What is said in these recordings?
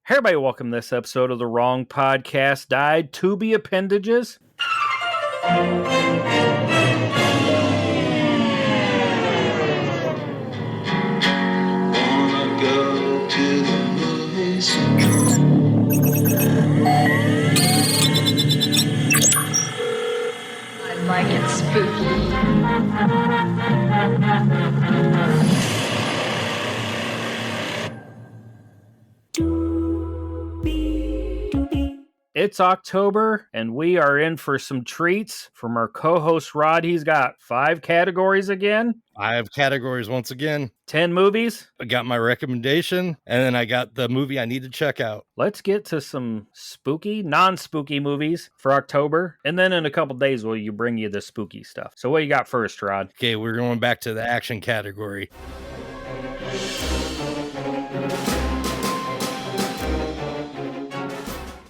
Hey, everybody, welcome to this episode of The Wrong Podcast Died. Tubi appendages. Wanna go to the movies. I like it spooky. It's October, and we are in for some treats from our co-host Rod. He's got 5 categories again. 5 categories once again. 10 movies. I got my recommendation, and then I got the movie I need to check out. Let's get to some spooky, non-spooky movies for October, and then in a couple days we'll bring you the spooky stuff. So what you got first, Rod? Okay, we're going back to the action category.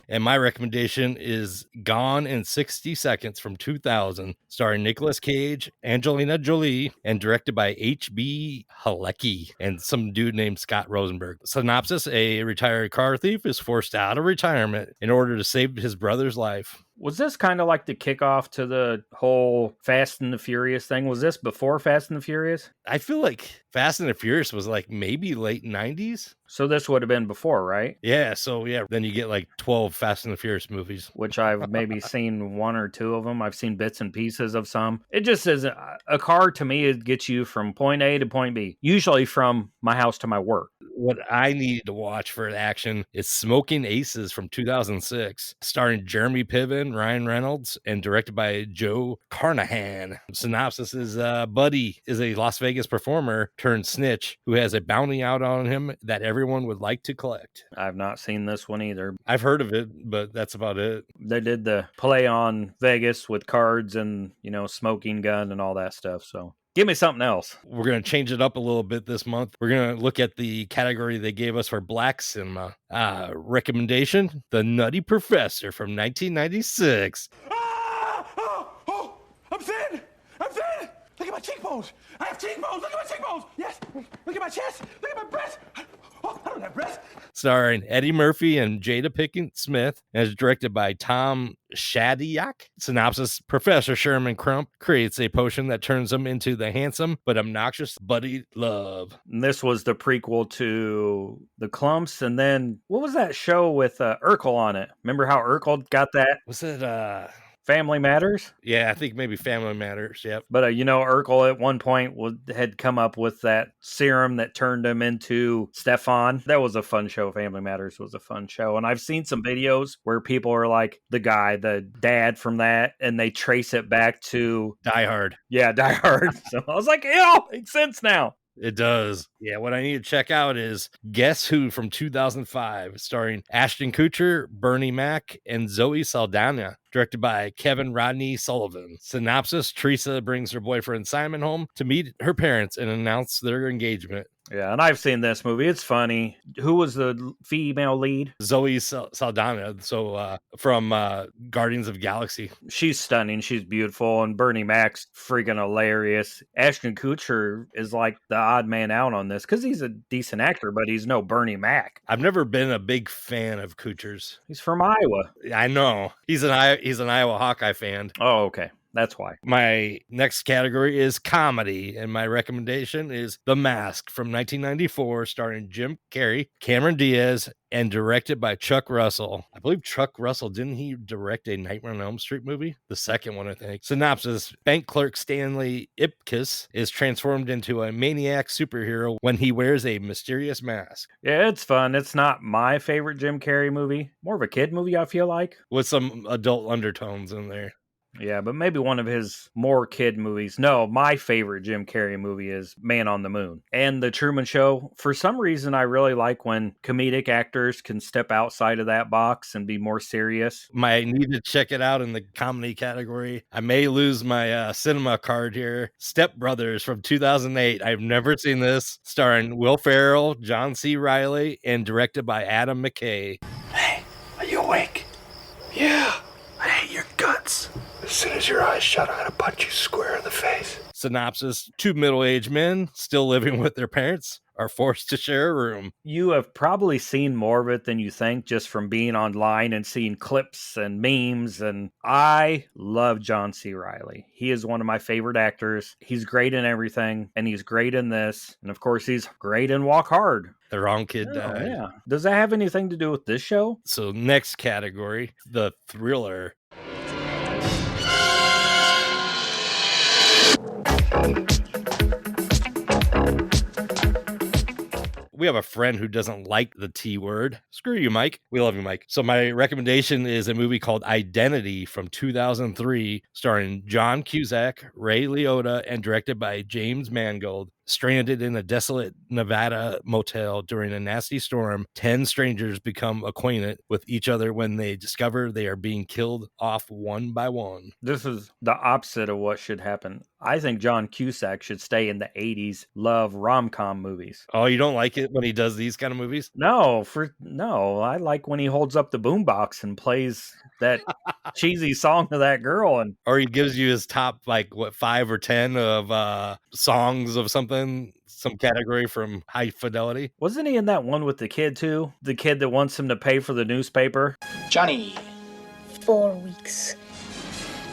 And my recommendation is Gone in 60 Seconds from 2000, starring Nicolas Cage, Angelina Jolie, and directed by H.B. Halecki and some dude named Scott Rosenberg. Synopsis: a retired car thief is forced out of retirement in order to save his brother's life. Was this kind of like the kickoff to the whole Fast and the Furious thing? Was this before Fast and the Furious? I feel like Fast and the Furious was like maybe late 90s. So this would have been before, right? Yeah, so yeah, then you get like 12 Fast and the Furious movies. Which I've maybe seen 1 or 2 of them. I've seen bits and pieces of some. It just is a car to me, it gets you from point A to point B, usually from my house to my work. What I needed to watch for action is Smoking Aces from 2006, starring Jeremy Piven, Ryan Reynolds, and directed by Joe Carnahan. Synopsis is Buddy is a Las Vegas performer turned snitch who has a bounty out on him that everyone would like to collect. I've not seen this one either. I've heard of it, but that's about it. They did the play on Vegas with cards and, smoking gun and all that stuff. So give me something else. We're going to change it up a little bit this month. We're going to look at the category they gave us for black cinema. Recommendation, The Nutty Professor from 1996. I'm thin! I'm thin! Look at my cheekbones! I have cheekbones! Look at my cheekbones! Yes! Look at my chest! Look at my breast! Oh, I don't have breast! Starring Eddie Murphy and Jada Pinkett Smith, and is directed by Tom Shadyac. Synopsis: Professor Sherman Crump creates a potion that turns him into the handsome but obnoxious Buddy Love. And this was the prequel to The Clumps, and then what was that show with Urkel on it? Remember how Urkel got that? Was it Family Matters? Yeah, I think maybe Family Matters. Yep. But Urkel at one point had come up with that serum that turned him into Stefan. That was a fun show. Family Matters was a fun show. And I've seen some videos where people are like the dad from that, and they trace it back to Die Hard. Yeah, Die Hard. So I was like, it all makes sense now. It does. Yeah, what I need to check out is Guess Who from 2005, starring Ashton Kutcher, Bernie Mac, and Zoe Saldana, directed by Kevin Rodney Sullivan. Synopsis: Teresa brings her boyfriend Simon home to meet her parents and announce their engagement. Yeah, and I've seen this movie. It's funny. Who was the female lead? Zoe Saldana, from Guardians of the Galaxy. She's stunning. She's beautiful. And Bernie Mac's freaking hilarious. Ashton Kutcher is like the odd man out on this because he's a decent actor, but he's no Bernie Mac. I've never been a big fan of Kutcher's. He's from Iowa. I know. He's an Iowa Hawkeye fan. Oh, okay. That's why. My next category is comedy, and my recommendation is The Mask from 1994, starring Jim Carrey, Cameron Diaz, and directed by Chuck Russell. I believe Chuck Russell, didn't he direct a Nightmare on Elm Street movie? The second one, I think. Synopsis: bank clerk Stanley Ipkiss is transformed into a maniac superhero when he wears a mysterious mask. Yeah, it's fun. It's not my favorite Jim Carrey movie. More of a kid movie, I feel like. With some adult undertones in there. Yeah, but maybe one of his more kid movies. No, my favorite Jim Carrey movie is Man on the Moon and The Truman Show. For some reason, I really like when comedic actors can step outside of that box and be more serious. I need to check it out in the comedy category. I may lose my cinema card here. Step Brothers from 2008. I've never seen this. Starring Will Ferrell, John C. Reilly, and directed by Adam McKay. Hey, are you awake? Yeah, I hate your guts. As soon as your eyes shut, I'm gonna punch you square in the face. Synopsis: two middle-aged men still living with their parents are forced to share a room. You have probably seen more of it than you think just from being online and seeing clips and memes. And I love John C. Reilly. He is one of my favorite actors. He's great in everything, and he's great in this. And of course, he's great in Walk Hard. The wrong kid Oh, died. yeah. Does that have anything to do with this show? So next category, the thriller. We have a friend who doesn't like the T word. Screw you, Mike. We love you, Mike. So my recommendation is a movie called Identity from 2003, starring John Cusack, Ray Liotta, and directed by James Mangold. Stranded in a desolate Nevada motel during a nasty storm, 10 strangers become acquainted with each other when they discover they are being killed off one by one. This is the opposite of what should happen. I think John Cusack should stay in the 80s love rom-com movies. Oh, you don't like it when he does these kind of movies? No, I like when he holds up the boombox and plays that cheesy song to that girl. And Or he gives you his top, like, what, 5 or 10 of songs of something, some category from High Fidelity. wasn't he in that one with the kid too? The kid that wants him to pay for the newspaper? Johnny. 4 weeks.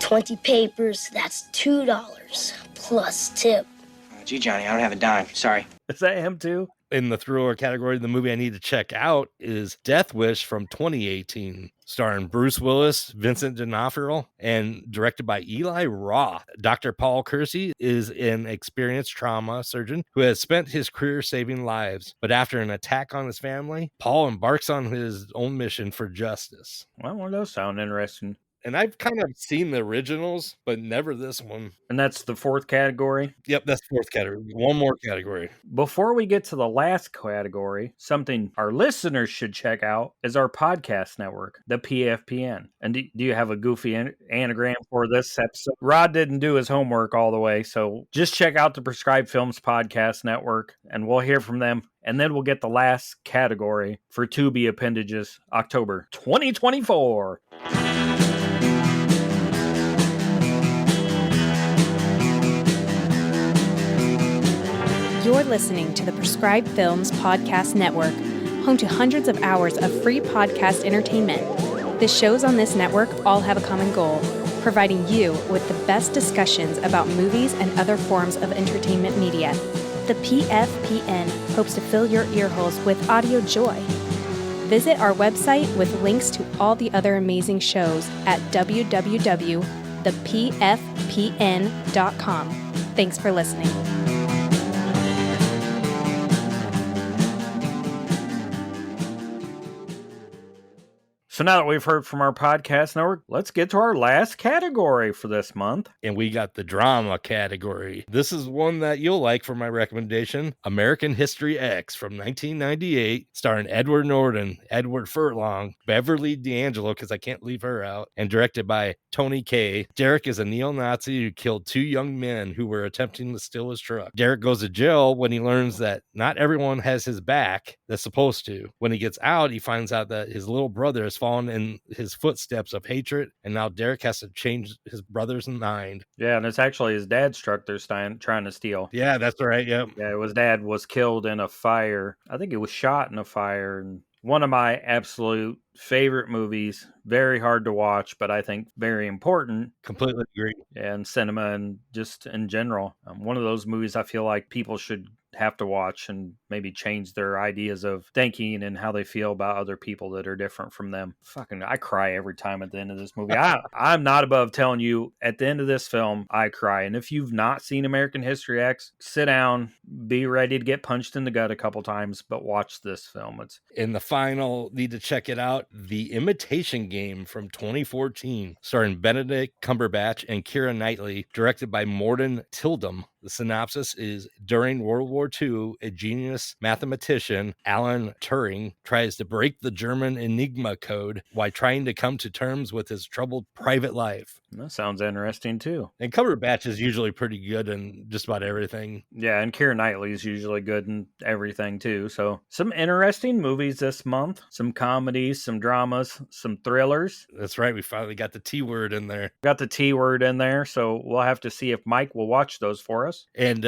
20 papers, that's $2 plus tip. Gee, Johnny, I don't have a dime. Sorry. Is that him too? In the thriller category, the movie I need to check out is Death Wish from 2018, starring Bruce Willis, Vincent D'Onofrio, and directed by Eli Roth. Dr. Paul Kersey is an experienced trauma surgeon who has spent his career saving lives. But after an attack on his family, Paul embarks on his own mission for justice. Well, those sound interesting. And I've kind of seen the originals, but never this one. And that's the fourth category. Yep, that's fourth category. One more category. Before we get to the last category, something our listeners should check out is our podcast network, the PFPN. And do you have a goofy anagram for this episode? Rod didn't do his homework all the way, so just check out the Prescribed Films Podcast Network, and we'll hear from them. And then we'll get the last category for Tubi Appendages October 2024. You're listening to the Prescribed Films Podcast Network, home to hundreds of hours of free podcast entertainment. The shows on this network all have a common goal, providing you with the best discussions about movies and other forms of entertainment media. The PFPN hopes to fill your earholes with audio joy. Visit our website with links to all the other amazing shows at www.thepfpn.com. Thanks for listening. So now that we've heard from our podcast network, let's get to our last category for this month. And we got the drama category. This is one that you'll like for my recommendation, American History X from 1998, starring Edward Norton, Edward Furlong, Beverly D'Angelo, because I can't leave her out, and directed by Tony Kaye. Derek is a neo-Nazi who killed 2 young men who were attempting to steal his truck. Derek goes to jail when he learns that not everyone has his back that's supposed to. When he gets out, he finds out that his little brother has fallen in his footsteps of hatred, and now Derek has to change his brother's mind. Yeah, and it's actually his dad's truck they're trying to steal. Yeah, that's right. Yep. Yeah, his dad was killed in a fire. I think he was shot in a fire. And one of my absolute favorite movies. Very hard to watch, but I think very important. Completely agree. And cinema and just in general. One of those movies I feel like people should have to watch and maybe change their ideas of thinking and how they feel about other people that are different from them. Fucking, I cry every time at the end of this movie. I'm not above telling you, at the end of this film, I cry. And if you've not seen American History X, sit down, be ready to get punched in the gut a couple times, but watch this film. It's in the final, need to check it out. The Imitation Game from 2014, starring Benedict Cumberbatch and Keira Knightley, directed by Morton Tildum. The synopsis is, during World War II, a genius mathematician, Alan Turing, tries to break the German Enigma code while trying to come to terms with his troubled private life. That sounds interesting too. And Cumberbatch is usually pretty good in just about everything. Yeah, and Keira Knightley is usually good in everything too. So some interesting movies this month. Some comedies, some dramas, some thrillers. That's right. We finally got the T word in there. Got the T word in there, so we'll have to see if Mike will watch those for us. And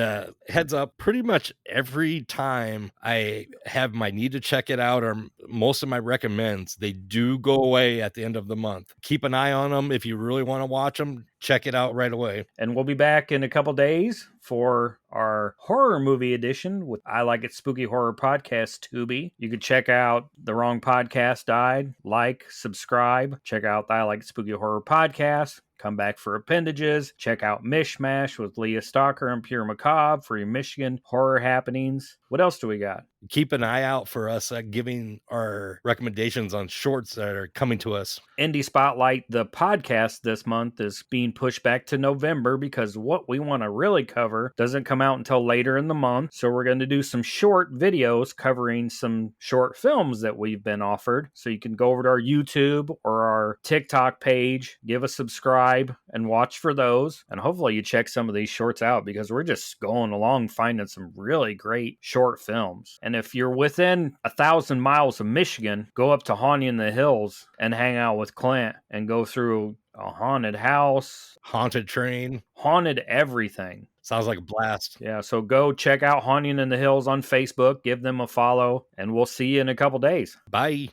heads up, pretty much every time I have my need to check it out or most of my recommends, they do go away at the end of the month. Keep an eye on them. If you really want to watch them, check it out right away. And we'll be back in a couple days for our horror movie edition with I Like It Spooky Horror Podcast Tubi. You can check out The Wrong Podcast Died, like, subscribe, check out the I Like It Spooky Horror Podcast. Come back for Appendages. Check out Mishmash with Leah Stalker and Pure Macabre for your Michigan horror happenings. What else do we got? Keep an eye out for us giving our recommendations on shorts that are coming to us. Indie Spotlight, the podcast this month, is being pushed back to November because what we want to really cover doesn't come out until later in the month. So we're going to do some short videos covering some short films that we've been offered. So you can go over to our YouTube or our TikTok page, give a subscribe, and watch for those. And hopefully you check some of these shorts out because we're just going along finding some really great short films. And if you're within 1,000 miles of Michigan, go up to Haunting in the Hills and hang out with Clint and go through a haunted house, haunted train, haunted everything. Sounds like a blast. Yeah, so go check out Haunting in the Hills on Facebook, give them a follow, and we'll see you in a couple days. Bye.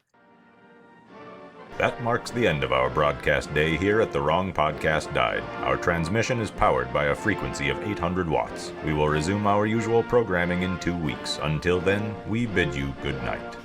That marks the end of our broadcast day here at The Wrong Podcast Died. Our transmission is powered by a frequency of 800 watts. We will resume our usual programming in 2 weeks. Until then, we bid you good night.